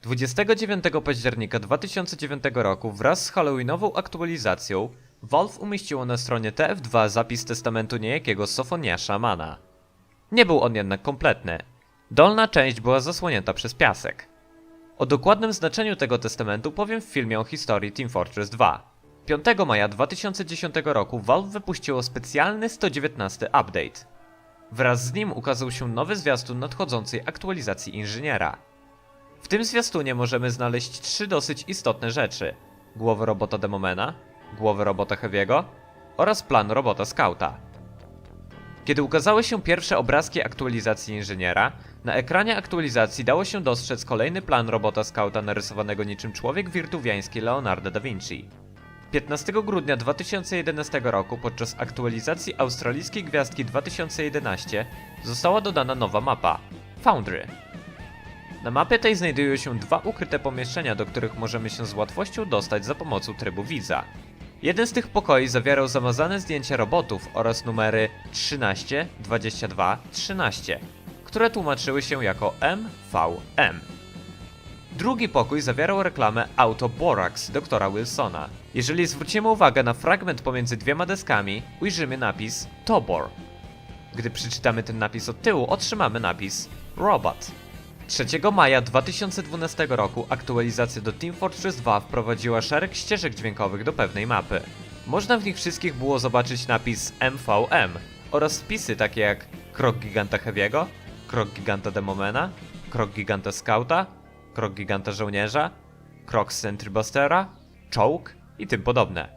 29 października 2009 roku wraz z Halloweenową aktualizacją Valve umieściło na stronie TF2 zapis testamentu niejakiego Sofoniasza Mana. Nie był on jednak kompletny. Dolna część była zasłonięta przez piasek. O dokładnym znaczeniu tego testamentu powiem w filmie o historii Team Fortress 2. 5 maja 2010 roku Valve wypuściło specjalny 119 update. Wraz z nim ukazał się nowy zwiastun nadchodzącej aktualizacji inżyniera. W tym zwiastunie możemy znaleźć 3 dosyć istotne rzeczy: głowę robota Demomena, głowę robota Heavy'ego oraz plan robota Scouta. Kiedy ukazały się pierwsze obrazki aktualizacji inżyniera, na ekranie aktualizacji dało się dostrzec kolejny plan robota Scouta narysowanego niczym człowiek wirtuwiański Leonardo da Vinci. 15 grudnia 2011 roku podczas aktualizacji australijskiej gwiazdki 2011 została dodana nowa mapa – Foundry. Na mapie tej znajdują się 2 ukryte pomieszczenia, do których możemy się z łatwością dostać za pomocą trybu widza. Jeden z tych pokoi zawierał zamazane zdjęcia robotów oraz numery 13, 22, 13, które tłumaczyły się jako MVM. Drugi pokój zawierał reklamę Auto Borax doktora Wilsona. Jeżeli zwrócimy uwagę na fragment pomiędzy 2 deskami, ujrzymy napis Tobor. Gdy przeczytamy ten napis od tyłu, otrzymamy napis Robot. 3 maja 2012 roku aktualizacja do Team Fortress 2 wprowadziła szereg ścieżek dźwiękowych do pewnej mapy. Można w nich wszystkich było zobaczyć napis MVM oraz wpisy takie jak krok giganta Heavy'ego, krok giganta Demomena, krok giganta Scouta, krok giganta żołnierza, krok Sentrybustera, czołg i tym podobne.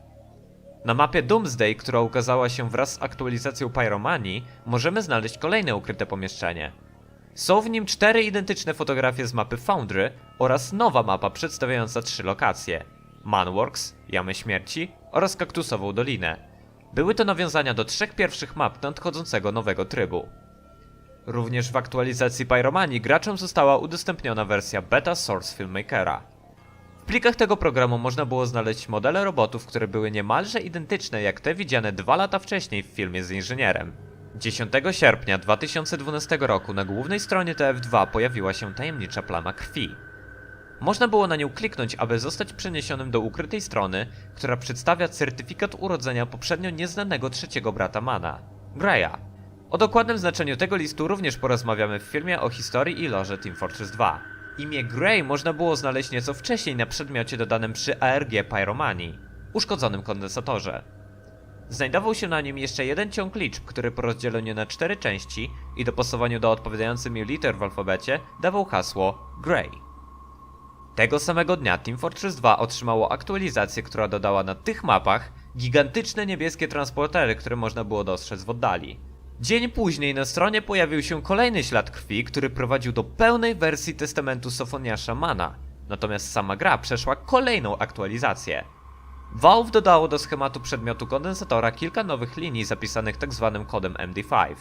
Na mapie Doomsday, która ukazała się wraz z aktualizacją Pyromanii, możemy znaleźć kolejne ukryte pomieszczenie. Są w nim 4 identyczne fotografie z mapy Foundry oraz nowa mapa przedstawiająca 3 lokacje: Manworks, Jamę Śmierci oraz Kaktusową Dolinę. Były to nawiązania do 3 pierwszych map nadchodzącego nowego trybu. Również w aktualizacji Pyromanii graczom została udostępniona wersja beta Source Filmmakera. W plikach tego programu można było znaleźć modele robotów, które były niemalże identyczne jak te widziane 2 lata wcześniej w filmie z inżynierem. 10 sierpnia 2012 roku na głównej stronie TF2 pojawiła się tajemnicza plama krwi. Można było na nią kliknąć, aby zostać przeniesionym do ukrytej strony, która przedstawia certyfikat urodzenia poprzednio nieznanego trzeciego brata Mana, Greya. O dokładnym znaczeniu tego listu również porozmawiamy w filmie o historii i lorze Team Fortress 2. Imię Grey można było znaleźć nieco wcześniej na przedmiocie dodanym przy ARG Pyromanii, uszkodzonym kondensatorze. Znajdował się na nim jeszcze jeden ciąg liczb, który po rozdzieleniu na 4 części i dopasowaniu do odpowiadających mi liter w alfabecie dawał hasło Grey. Tego samego dnia Team Fortress 2 otrzymało aktualizację, która dodała na tych mapach gigantyczne niebieskie transportery, które można było dostrzec w oddali. Dzień później na stronie pojawił się kolejny ślad krwi, który prowadził do pełnej wersji testamentu Sofoniasza Mana, natomiast sama gra przeszła kolejną aktualizację. Valve dodało do schematu przedmiotu kondensatora kilka nowych linii zapisanych tzw. kodem MD5.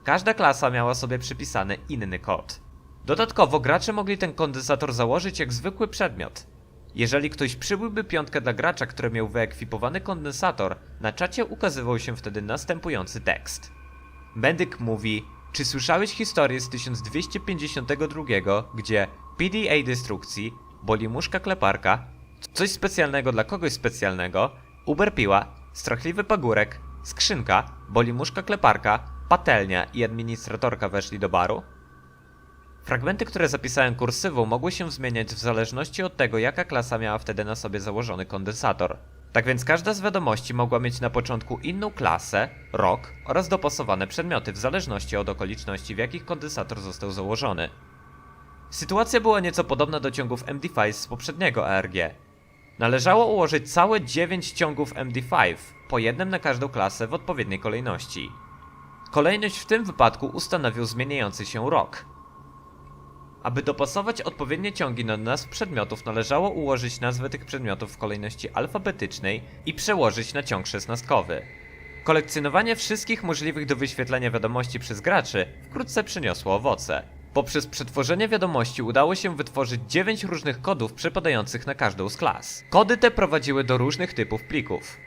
Każda klasa miała sobie przypisany inny kod. Dodatkowo gracze mogli ten kondensator założyć jak zwykły przedmiot. Jeżeli ktoś przybyłby piątkę dla gracza, który miał wyekwipowany kondensator, na czacie ukazywał się wtedy następujący tekst. Medyk mówi: czy słyszałeś historię z 1252, gdzie PDA destrukcji, boli muszka kleparka, coś specjalnego dla kogoś specjalnego, Uber piła, strachliwy pagórek, skrzynka, boli muszka kleparka, patelnia i administratorka weszli do baru? Fragmenty, które zapisałem kursywą, mogły się zmieniać w zależności od tego, jaka klasa miała wtedy na sobie założony kondensator. Tak więc każda z wiadomości mogła mieć na początku inną klasę, rok oraz dopasowane przedmioty w zależności od okoliczności, w jakich kondensator został założony. Sytuacja była nieco podobna do ciągów MD5 z poprzedniego ARG. Należało ułożyć całe 9 ciągów MD5, po jednym na każdą klasę w odpowiedniej kolejności. Kolejność w tym wypadku ustanowił zmieniający się rok. Aby dopasować odpowiednie ciągi do nazw przedmiotów, należało ułożyć nazwy tych przedmiotów w kolejności alfabetycznej i przełożyć na ciąg szesnastkowy. Kolekcjonowanie wszystkich możliwych do wyświetlenia wiadomości przez graczy wkrótce przyniosło owoce. Poprzez przetworzenie wiadomości udało się wytworzyć 9 różnych kodów przypadających na każdą z klas. Kody te prowadziły do różnych typów plików.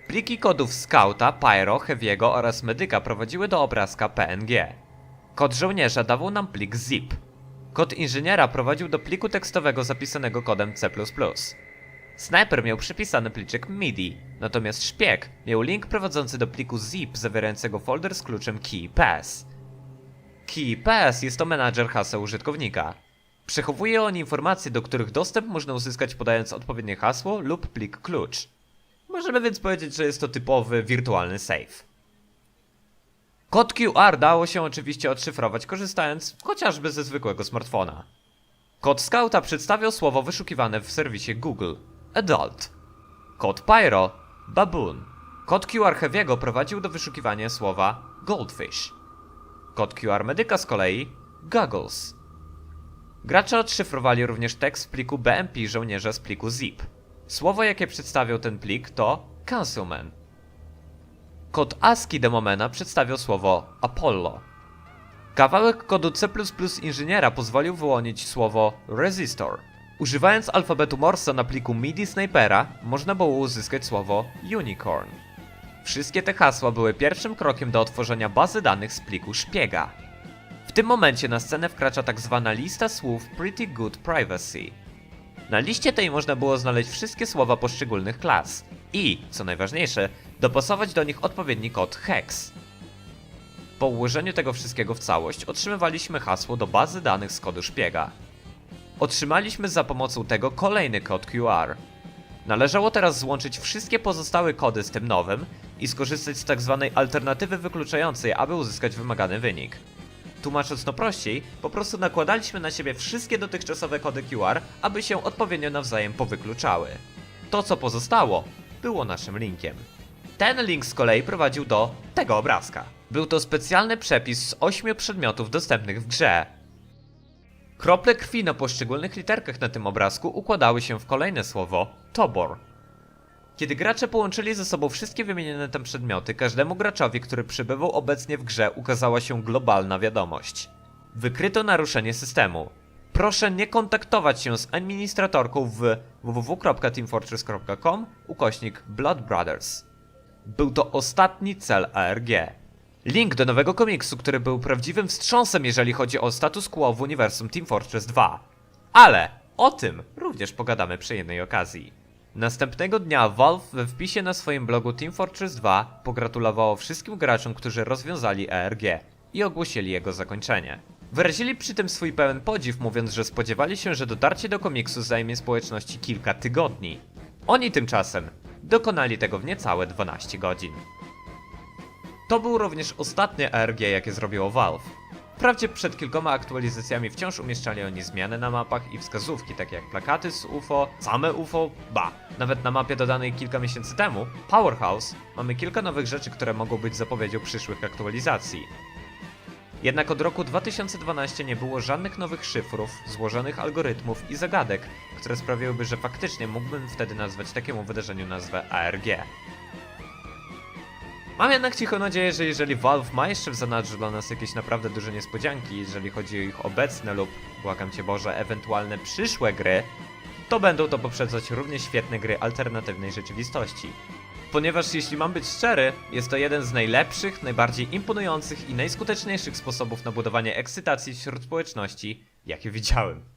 Pliki kodów Scouta, Pyro, Heavy'ego oraz Medyka prowadziły do obrazka PNG. Kod żołnierza dawał nam plik ZIP. Kod inżyniera prowadził do pliku tekstowego zapisanego kodem C++. Snajper miał przypisany pliczek MIDI, natomiast szpieg miał link prowadzący do pliku zip zawierającego folder z kluczem KeyPass. KeyPass jest to menadżer haseł użytkownika. Przechowuje on informacje, do których dostęp można uzyskać podając odpowiednie hasło lub plik klucz. Możemy więc powiedzieć, że jest to typowy wirtualny safe. Kod QR dało się oczywiście odszyfrować korzystając chociażby ze zwykłego smartfona. Kod Scouta przedstawiał słowo wyszukiwane w serwisie Google – adult. Kod Pyro – baboon. Kod QR Heavy'ego prowadził do wyszukiwania słowa goldfish. Kod QR Medyka z kolei – goggles. Gracze odszyfrowali również tekst w pliku BMP żołnierza z pliku zip. Słowo, jakie przedstawiał ten plik, to councilman. Kod ASCII Demomena przedstawiał słowo Apollo. Kawałek kodu C++ inżyniera pozwolił wyłonić słowo resistor. Używając alfabetu Morsa na pliku MIDI Snipera, można było uzyskać słowo unicorn. Wszystkie te hasła były pierwszym krokiem do otworzenia bazy danych z pliku szpiega. W tym momencie na scenę wkracza tak zwana lista słów Pretty Good Privacy. Na liście tej można było znaleźć wszystkie słowa poszczególnych klas i, co najważniejsze, dopasować do nich odpowiedni kod hex. Po ułożeniu tego wszystkiego w całość otrzymywaliśmy hasło do bazy danych z kodu szpiega. Otrzymaliśmy za pomocą tego kolejny kod QR. Należało teraz złączyć wszystkie pozostałe kody z tym nowym i skorzystać z tzw. alternatywy wykluczającej, aby uzyskać wymagany wynik. Tłumacząc to prościej, po prostu nakładaliśmy na siebie wszystkie dotychczasowe kody QR, aby się odpowiednio nawzajem powykluczały. To, co pozostało, było naszym linkiem. Ten link z kolei prowadził do tego obrazka. Był to specjalny przepis z 8 przedmiotów dostępnych w grze. Krople krwi na poszczególnych literkach na tym obrazku układały się w kolejne słowo Tobor. Kiedy gracze połączyli ze sobą wszystkie wymienione tam przedmioty, każdemu graczowi, który przebywał obecnie w grze, ukazała się globalna wiadomość. Wykryto naruszenie systemu. Proszę nie kontaktować się z administratorką w www.teamfortress.com/Blood Brothers. Był to ostatni cel ARG. Link do nowego komiksu, który był prawdziwym wstrząsem, jeżeli chodzi o status quo w uniwersum Team Fortress 2. Ale o tym również pogadamy przy jednej okazji. Następnego dnia Valve we wpisie na swoim blogu Team Fortress 2 pogratulowało wszystkim graczom, którzy rozwiązali ARG i ogłosili jego zakończenie. Wyrazili przy tym swój pełen podziw, mówiąc, że spodziewali się, że dotarcie do komiksu zajmie społeczności kilka tygodni. Oni tymczasem dokonali tego w niecałe 12 godzin. To był również ostatnie ARG, jakie zrobiło Valve. Wprawdzie przed kilkoma aktualizacjami wciąż umieszczali oni zmiany na mapach i wskazówki, takie jak plakaty z UFO, same UFO, nawet na mapie dodanej kilka miesięcy temu, Powerhouse, mamy kilka nowych rzeczy, które mogą być zapowiedzią przyszłych aktualizacji. Jednak od roku 2012 nie było żadnych nowych szyfrów, złożonych algorytmów i zagadek, które sprawiłyby, że faktycznie mógłbym wtedy nazwać takiemu wydarzeniu nazwę ARG. Mam jednak cichą nadzieję, że jeżeli Valve ma jeszcze w zanadrzu dla nas jakieś naprawdę duże niespodzianki, jeżeli chodzi o ich obecne lub, błagam cię Boże, ewentualne przyszłe gry, to będą to poprzedzać równie świetne gry alternatywnej rzeczywistości. Ponieważ jeśli mam być szczery, jest to jeden z najlepszych, najbardziej imponujących i najskuteczniejszych sposobów na budowanie ekscytacji wśród społeczności, jakie widziałem.